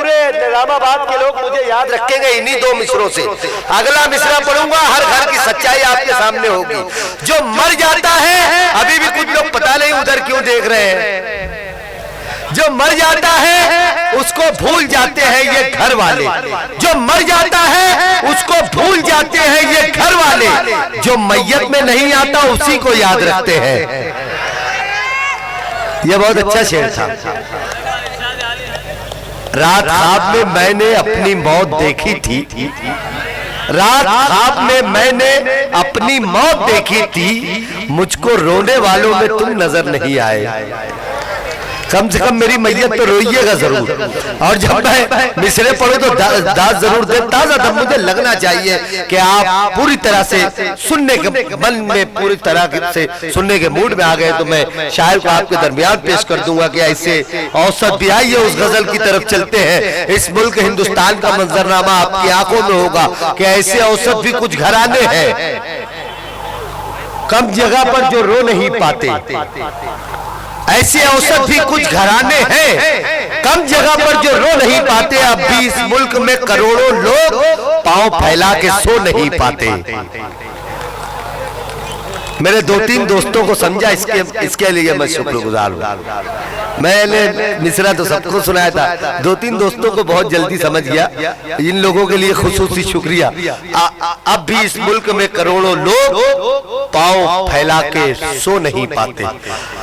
पूरे निजामाबाद के लोग मुझे याद रखेंगे इन्हीं दो मिसरों से। अगला मिसरा पढ़ूंगा, हर घर की सच्चाई आपके सामने होगी। जो मर जाता है, अभी भी कुछ लोग पता नहीं उधर क्यों देख रहे हैं, जो मर जाता है उसको भूल जाते हैं ये घर वाले, जो मर जाता है उसको भूल जाते हैं ये घर वाले, जो मैयत में नहीं आता उसी को याद रखते हैं। ये बहुत अच्छा शेर था। रात ख्वाब में मैंने अपनी मौत देखी थी, रात ख्वाब में मैंने अपनी मौत देखी थी, मुझको रोने वालों में तुम नजर नहीं आए। कम से कम मेरी मैयत तो रोइएगा जरूर, और जब मैं मिसरे पढ़ूं तो दाद जरूर दे। ताजा दम मुझे लगना चाहिए कि आप पूरी तरह से सुनने के मन में, पूरी तरह से सुनने के मूड में आ गए, तो मैं शायर को आपके दरमियान पेश कर दूंगा कि ऐसे औसत भी आइए उस गजल की तरफ चलते हैं। इस मुल्क हिंदुस्तान का मंजरनामा आपकी आंखों में होगा कि ऐसे औसत भी कुछ घराने हैं, कम जगह पर जो रो नहीं पाते। ऐसे औसत भी कुछ घराने हैं, कम जगह पर जो रो नहीं पाते। अब भी इस मुल्क में करोड़ों लोग पांव फैला के सो नहीं पाते। मेरे 2-3 दोस्तों को समझा, इसके लिए मैं शुक्रगुजार हूँ। मैंने मिसरा तो सबको सुनाया था, 2-3 दोस्तों को बहुत जल्दी समझ गया। इन लोगों के लिए खुसूसी शुक्रिया। अब भी इस मुल्क में करोड़ों लोग पांव फैला के सो नहीं पाते।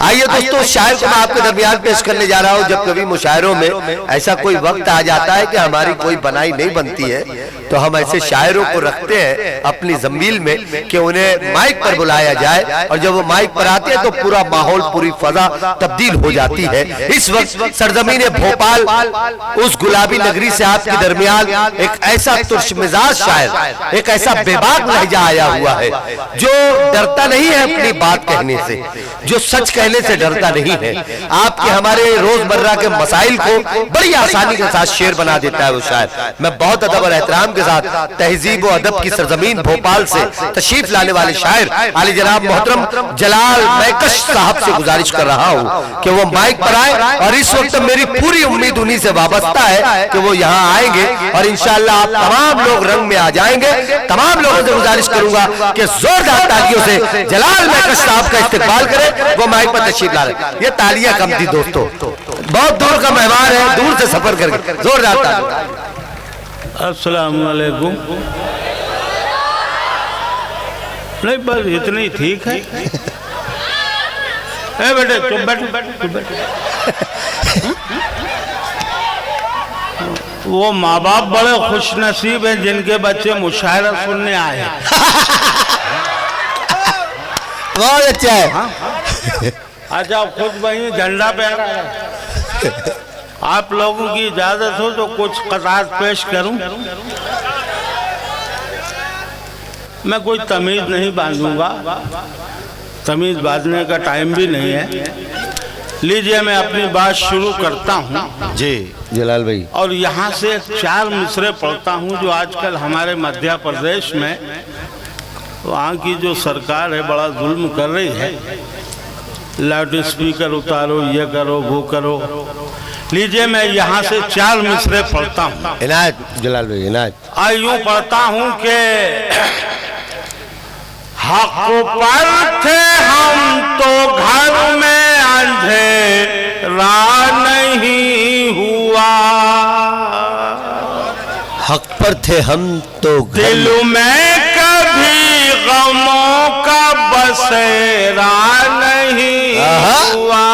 आइए दोस्तों, शायर को मैं आपके दरमियान पेश करने जा रहा हूँ। जब कभी मुशायरों में ऐसा कोई वक्त आ जाता है कि हमारी कोई बनाई नहीं बनती है, तो हम ऐसे शायरों को रखते हैं अपनी जमील में कि उन्हें माइक पर बुलाया जाए, और जब वो माइक पर आते हैं तो पूरा माहौल, पूरी फजा तब्दील हो जाती है। इस वक्त सरजमीन भोपाल, उस गुलाबी नगरी से आपके दरमियान एक ऐसा तुर्श मिजाज शायर, एक ऐसा बेबाक लहजा आया हुआ है जो डरता नहीं है अपनी बात कहने से, जो सच कहने से डरता नहीं है। आपके हमारे रोजमर्रा के मसाइल को बड़ी आसानी के साथ शेर बना देता है वो शायर। मैं बहुत अदब और एहतराम के साथ तहजीब और अदब की सरजमीन भोपाल से तशरीफ लाने वाले शायर आली जनाब मोहतरम जलाल मैकश साहब से गुजारिश कर रहा हूँ कि वो माइक पर आए, और इस वक्त मेरी पूरी उम्मीद उन्हीं से वाबस्ता है कि वो यहाँ आएंगे, और इंशाअल्लाह आप तमाम लोग रंग में आ जाएंगे। तमाम लोगों से गुजारिश करूंगा कि जोरदार तालियों से जलाल मैकश साहब का इस्तेमाल करें, वो माइक पर तशरीफ ला रहे। ये तालियां कम थी दोस्तों, बहुत दूर का मेहमान है, दूर से सफर करके जोरदार तालियां। अस्सलाम वालेकुम। नहीं बस इतनी ठीक है। ए बेटे तुम बैठ। वो माँ बाप बड़े खुश नसीब हैं जिनके बच्चे मुशायरा सुनने आए हैं। बहुत अच्छा है। अच्छा खुद वही झंडा पे आ रहा है। आप लोगों की इजाजत हो तो कुछ कतार पेश करूं। मैं कोई तमीज नहीं बांधूंगा, तमीज बांधने का टाइम भी नहीं है। लीजिए मैं अपनी बात शुरू करता हूं जी जलाल भाई, और यहाँ से 4 मिसरे पढ़ता हूं जो आजकल हमारे मध्य प्रदेश में वहाँ की जो सरकार है बड़ा जुल्म कर रही है। लाउड स्पीकर उतारो, ये करो, वो करो। लीजिए मैं यहाँ से 4 मिसरे पढ़ता हूँ। इनायत जलाल भाई, इनायत। यूं पढ़ता हूँ कि हक पर थे हम तो घर में अंधेरा नहीं हुआ, हक पर थे हम तो दिल में कभी गमों का बसेरा नहीं हुआ।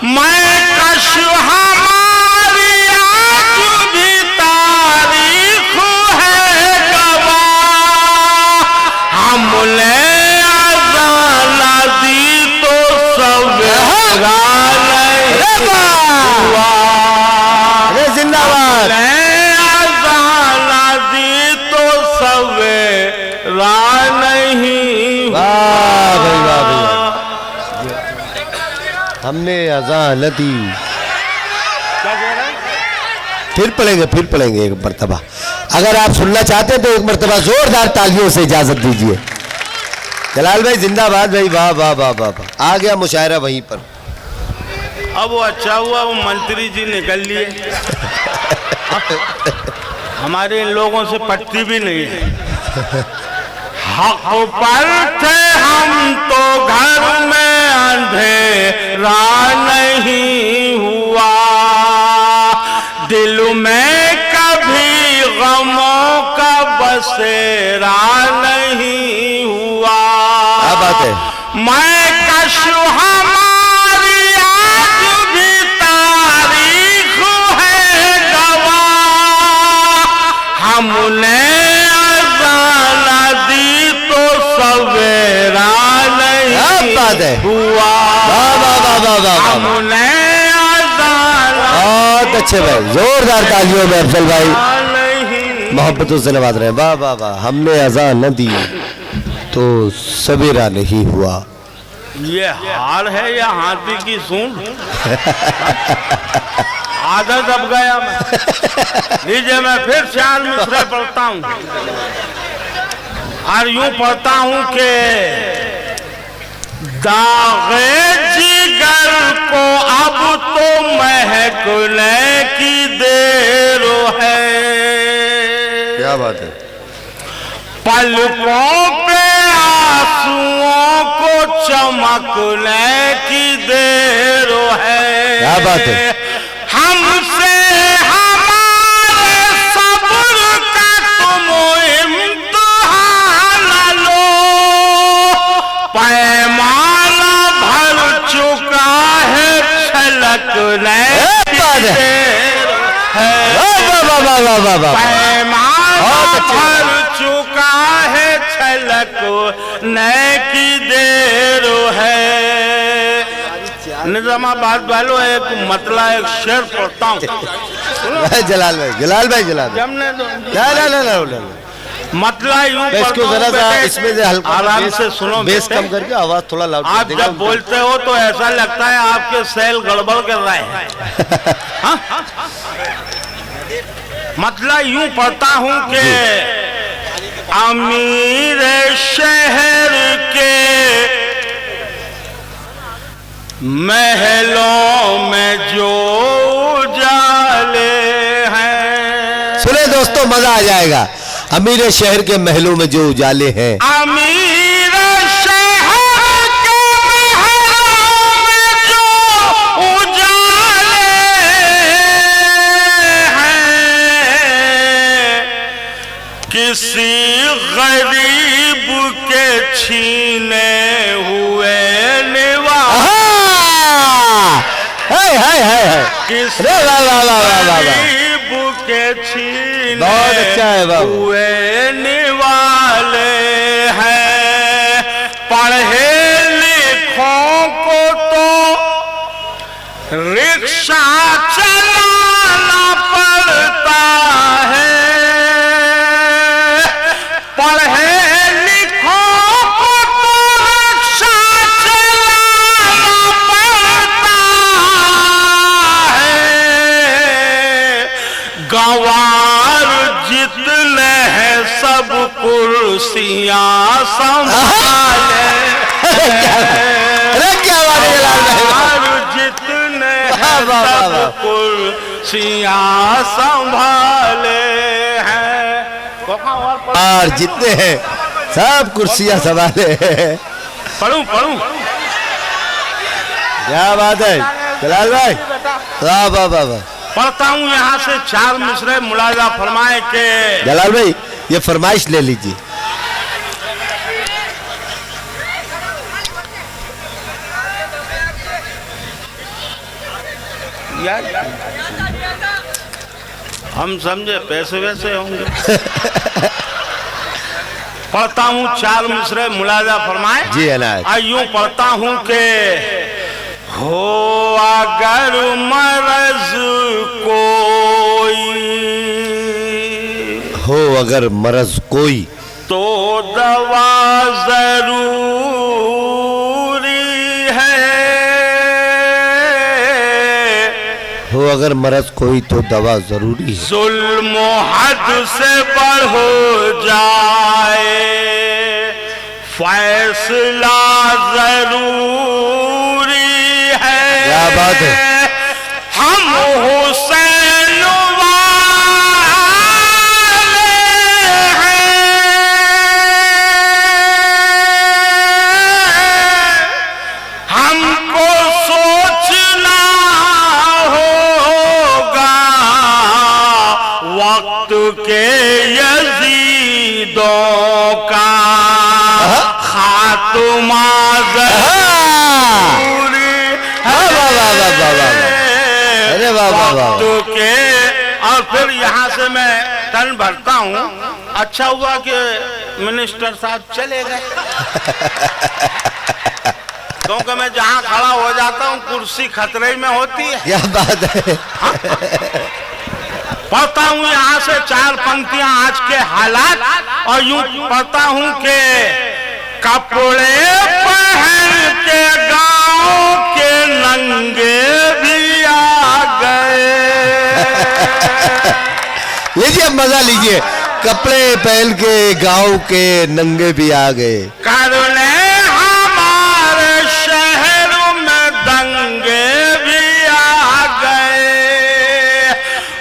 मैं कश हमारी आज भी तारीख है गवाह, हमने अज़ाना दी तो सवेरा नहीं हुआ। जिंदाबाद। अज़ाना दी तो सवेरा नहीं हुआ। हमने अज़ान दी। फिर पढ़ेंगे एक मरतबा। अगर आप सुनना चाहते हैं तो एक मरतबा जोरदार तालियों से इजाजत दीजिए। जलाल भाई जिंदाबाद भाई, वाह वाह वाह वाह। आ गया मुशायरा वहीं पर। अब वो अच्छा हुआ वो मंत्री जी निकल लिए, हमारे इन लोगों से पटती भी नहीं है। हक पर थे हम तो घर में अंधेरा नहीं हुआ, दिल में कभी गमों का बसेरा नहीं हुआ। क्या बात है। मैं कशु हमारी आज भी तारीख है गवाह, हमने अज़ान दी तो सवेरा नहीं हुआ। हमने अज़ान बहुत अच्छे भाई, जोरदार तालियों में अफजल भाई मोहब्बतों से नवाज रहे। वाह वाह वाह। हमने अज़ान न दी तो सवेरा नहीं हुआ। ये हार है या हाथी की सूंड? आदत अब गया मैं। लीजिए मैं फिर 4 मिसरे पढ़ता हूँ और यूं पढ़ता हूँ कि दागे जिगर को अब तो महकने की देर है। क्या बात है। पलकों पे आंसुओं को चमकने की देर है। क्या बात है। हमसे हमारे सब्र का तुम इम्तिहान लो, पैमाना भर चुका है छलकने की देर है। पैमाना भर चुका है छलकने की देर है। निजामाबाद वालों एक मतला एक शेर पढ़ता हूँ। जलाल भाई जमने दो। मतला यूं इसको जरा सा इसमें से हल्का आराम से सुनो, बेस कम करके आवाज थोड़ा लाउड। आप जब बोलते हो तो ऐसा लगता है आपके सेल गड़बड़ कर रहे हैं। हाँ? मतला यूं पढ़ता हूं कि अमीर शहर के महलों में जो उजाले हैं। सुने दोस्तों, मजा आ जाएगा। अमीर शहर के महलों में जो उजाले हैं, अमीर शहर के महलों में जो उजाले हैं, किसी गरीब के छीने हुए किसी गरीब के छीने बहुत अच्छा है बाबू। हुए निवाले हैं। पढ़े लिखों को तो रिक्शा चलाना पड़ता है, पढ़े लिखों को तो रिक्शा चलाना पड़ता है। गंवार जितने हैं सब कुर्सियां संभाले, गंवार जितने हैं सब कुर्सियां संभाले हैं। और जितने हैं सब कुर्सियां संभाले हैं। पढ़ूं क्या बात है जलाल भाई। वाह वाह वाह वाह। पढ़ता हूँ यहाँ से 4 मिसरे मुलाजा फरमाए के। जलाल भाई ये फरमाइश ले लीजिए। हम समझे पैसे वैसे होंगे। पढ़ता हूँ 4 मिसरे मुलाजा फरमाए। जी अनायत। यूं पढ़ता हूँ के हो अगर मरज कोई, हो अगर मरज कोई, तो दवा जरूरी है। हो अगर मरज कोई तो दवा जरूरी है। जुल्म हद से बढ़ हो जाए फैसला जरूरी है। क्या बात है। जरूरी अरे वाह वाह वाह के। और फिर यहाँ से मैं टन भरता हूँ। अच्छा हुआ कि मिनिस्टर साहब चले गए, क्योंकि मैं जहाँ खड़ा हो जाता हूँ कुर्सी खतरे में होती है। क्या बात है। पढ़ता हूँ यहाँ से 4 पंक्तियां आज के हालात, और यूं पढ़ता हूँ कि कपड़े पहन के गांव के नंगे भी आ गए। लीजिए मजा लीजिए। कपड़े पहन के गांव के नंगे भी आ गए। करने हमारे शहर में दंगे भी आ गए।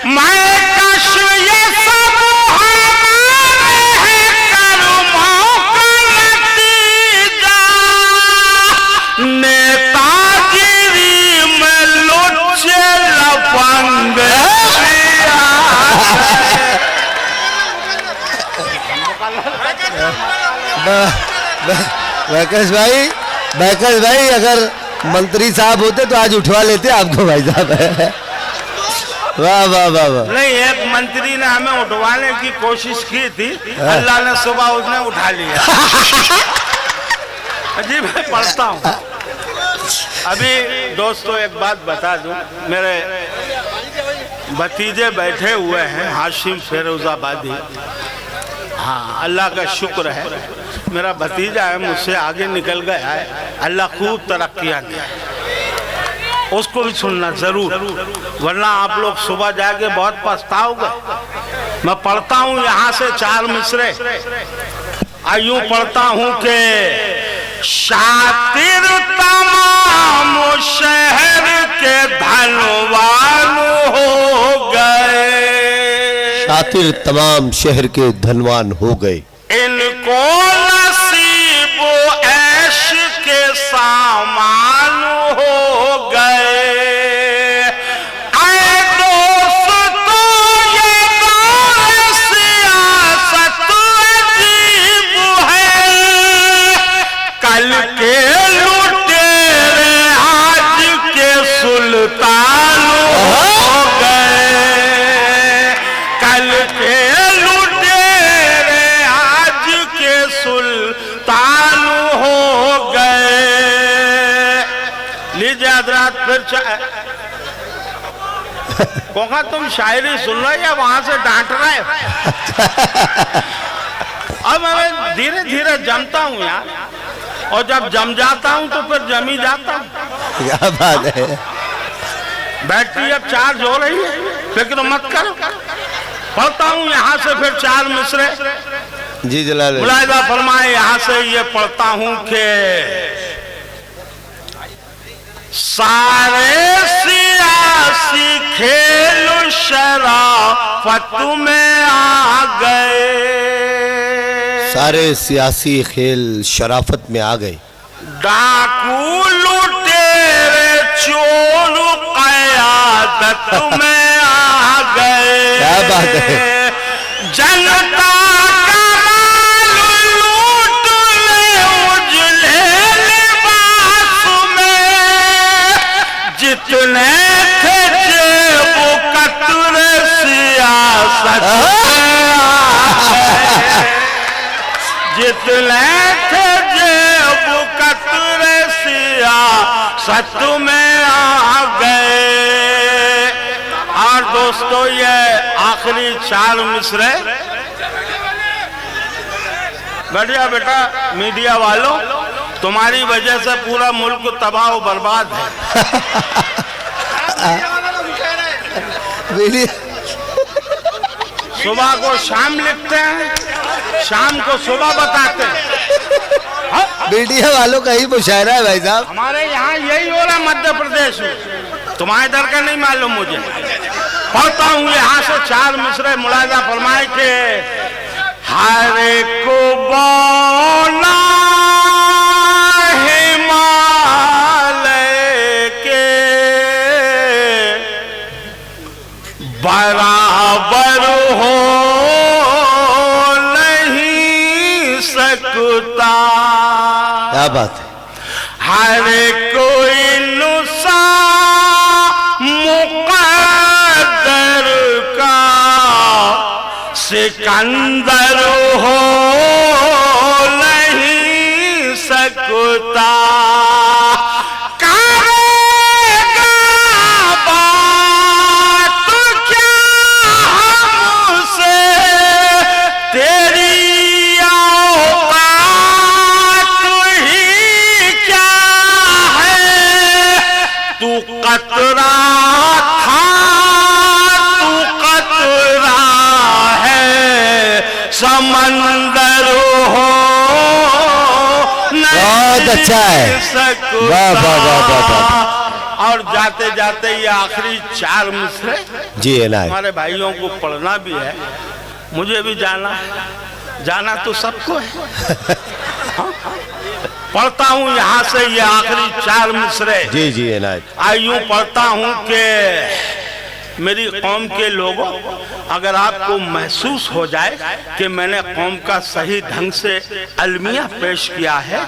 मैं कश ये सब हमारे हैं कर्मों का नतीजा। नेतागिरी में लुच्चे लफंग भी आ बैकस भाई अगर मंत्री साहब होते तो आज उठवा लेते आपको भाई साहब। वाह वाह वाह वाह। नहीं, एक मंत्री ने हमें उठवाने की कोशिश की थी, अल्लाह ने सुबह उसने उठा लिया। जी मैं पढ़ता हूँ। अभी दोस्तों एक बात बता दूं, मेरे भतीजे बैठे हुए हैं हाशिम फिरोजाबादी। हाँ, अल्लाह का शुक्र है, मेरा भतीजा है, मुझसे आगे निकल गया है, अल्लाह खूब तरक्कियां दे, उसको भी सुनना जरूर, वरना आप लोग सुबह जाके बहुत पछताओगे। मैं पढ़ता हूँ यहाँ से 4 मिसरे, यूं पढ़ता हूँ कि शातिर तमाम शहर के धनवान हो गए। शातिर तमाम शहर के धनवान हो गए। इनको नसीब ऐश के सामान हो गए। आए दोस्तों ये दौर सियासत अजीब है। कल के लुटेरे आज के सुल्तान हो गए। कल के लुटेरे आज के सुल्तान हो गए। लीजिए हजरात, फिर कोका तुम शायरी सुन रहे या वहां से डांट रहे? अब मैं धीरे धीरे जमता हूँ यार, और जब जम जाता हूँ तो फिर जमी जाता हूँ। क्या बात है। बैटरी अब चार्ज हो रही है, फिक्र मत करो। पढ़ता हूँ यहाँ से फिर 4 मिसरे। जी जलाल मुलाहिजा फरमाए, यहाँ से ये पढ़ता हूँ कि सारे सियासी खेल शराफत में आ गए। सारे सियासी खेल शराफत में आ गए। डाकू लुटेरे चोर क़यादत में आ गए। क्या बात है। जनता का माल लूट ले उजले लिबास में। जितने थे जेब कतरे सियासत में आ गए। जितने थे जेब कतरे सियासत में आ गए। और दोस्तों ये आखिरी 4 मिसरे। बढ़िया बेटा, मीडिया वालों, तुम्हारी वजह से पूरा मुल्क तबाह और बर्बाद है। सुबह को शाम लिखते हैं, शाम को सुबह बताते हैं। मीडिया वालों का ही मुशायरा है भाई साहब। हमारे यहाँ यही हो रहा है मध्य प्रदेश में, तुम्हारे इधर का नहीं मालूम मुझे। पढ़ता हूँ यहाँ से 4 मिसरे, मुलाहिजा फरमाए के हर एक को बोना हिमालय के बराबर हो नहीं सकता। क्या बात है। हर कोई नुसा मुक़द्दर का सिकंदर हो नहीं सकता। करेगा बात क्या हमसे तेरी औकात ही क्या है। तू कतरा था तू कतरा है समंदर हो बहुत अच्छा है। वाह वाह वाह वाह। और जाते जाते ये आखिरी 4 मिसरे जी इनायत। हमारे भाइयों को पढ़ना भी है, मुझे भी जाना है, जाना तो सबको है। हाँ? पढ़ता हूँ यहाँ से ये आखिरी 4 मिसरे। जी जी इनायत। यूं पढ़ता हूँ कि मेरी कौम के लोगों, अगर आपको महसूस हो जाए कि मैंने कौम का सही ढंग से अलमिया पेश किया है,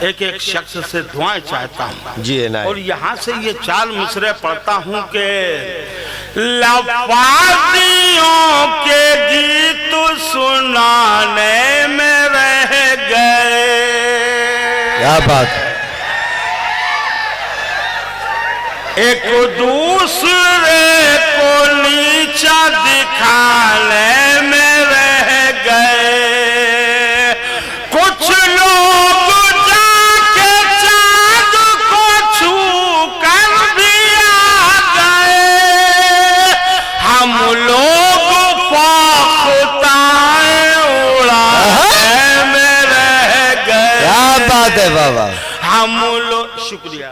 एक एक शख्स से दुआएं चाहता हूँ। जी इनायत। और यहाँ से ये 4 मिसरे पढ़ता हूँ कि लवादियों के गीत सुनाने में रह गए। क्या बात है। एक दूसरे को नीचा दिखाने में रह गए। कुछ लोग जाके चाँद को छू कर भी आ गए। हम लोग फाख्ताएं उड़ाने में रह गए। क्या बात है बाबा। हम लोग शुक्रिया।